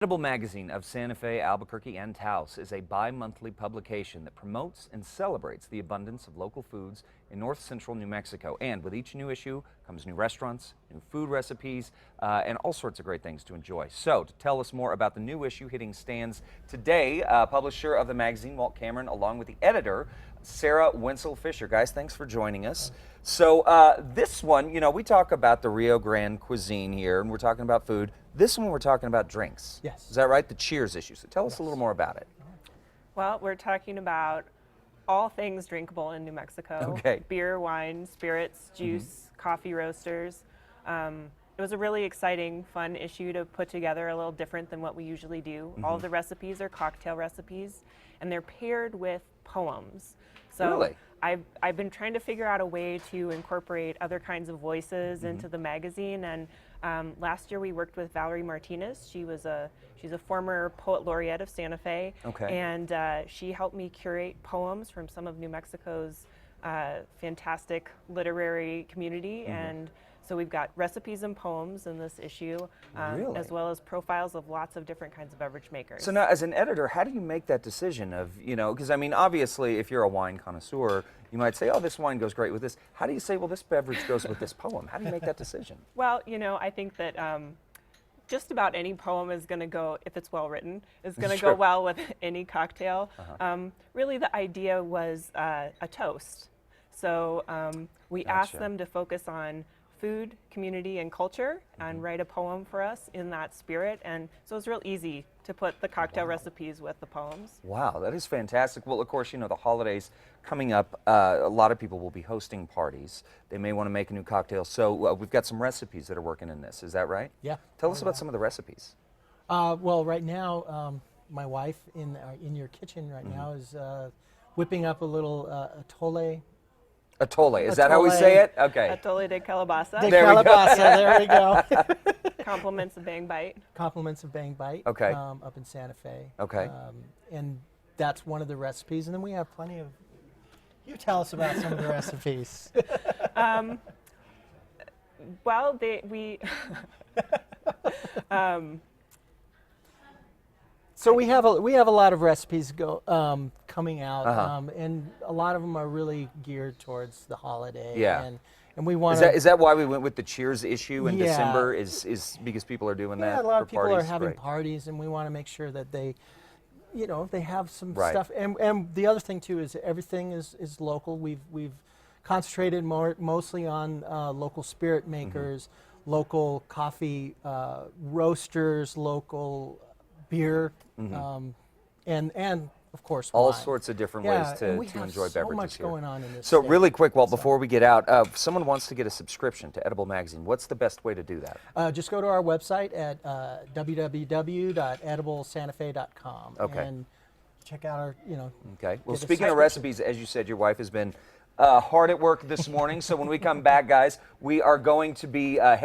Edible Magazine of Santa Fe, Albuquerque, and Taos is a bi-monthly publication that promotes and celebrates the abundance of local foods in north central New Mexico. And with each new issue comes new restaurants, new food recipes, and all sorts of great things to enjoy. So to tell us more about the new issue hitting stands today, publisher of the magazine, Walt Cameron, along with the editor, Sarah Wenzel Fisher. Guys, thanks for joining us. So this one, you know, we talk about the Rio Grande cuisine here, and we're talking about food. This one, we're talking about drinks. Yes. Is that right? The Cheers issue. So tell us a little more about it. Well, we're talking about all things drinkable in New Mexico. Okay. Beer, wine, spirits, juice, coffee roasters. It was a really exciting, fun issue to put together, a little different than what we usually do. All of the recipes are cocktail recipes, and they're paired with poems. So Really? I've been trying to figure out a way to incorporate other kinds of voices into the magazine, and last year we worked with Valerie Martinez. She's a former poet laureate of Santa Fe, Okay. and she helped me curate poems from some of New Mexico's fantastic literary community, and so we've got recipes and poems in this issue, Really? as well as profiles of lots of different kinds of beverage makers. So now, as an editor, how do you make that decision of, you know, because I mean, obviously, if you're a wine connoisseur, you might say, oh, this wine goes great with this. How do you say, well, this beverage goes with this poem? How do you make that decision? Well, you know, I think that just about any poem is going to go, if it's well written, is going to Sure. go well with any cocktail. Really, the idea was a toast. So we asked Gotcha. them to focus on food, community, and culture, and write a poem for us in that spirit. And so it's real easy to put the cocktail recipes with the poems. Wow, that is fantastic. Well, of course, you know, the holidays coming up, a lot of people will be hosting parties. They may want to make a new cocktail. So we've got some recipes that are working in this. Is that right? Yeah. Tell us about some of the recipes. Well, right now, my wife in your kitchen right now is whipping up a little atole. Atole, is that how we say it? Okay. Atole de Calabaza, De There we go. Calabasa, there we go. compliments of Bang Bite. Compliments of Bang Bite. Okay. Up in Santa Fe. Okay. And that's one of the recipes. And then we have plenty of. You tell us about some of the recipes. Well, we So we have a lot of recipes coming out, and a lot of them are really geared towards the holiday. Yeah. And we want to. Is that why we went with the Cheers issue in Yeah. December? Is because people are doing that? Yeah, a lot for of people are parties? having Great. parties, and we want to make sure that they, you know, they have some Right. stuff. And the other thing too is everything is local. We've concentrated mostly on local spirit makers, local coffee roasters, local beer, and of course All wine. sorts of different Yeah, ways and to we have enjoy so beverages much here. going on in this So state. really quick, Walt, before we get out, if someone wants to get a subscription to Edible Magazine, what's the best way to do that? Just go to our website at www.ediblesantafe.com Okay. and check out our, you know. Okay. Well, get a speaking of subscription. recipes, as you said, your wife has been hard at work this morning. So when we come back, guys, we are going to be heading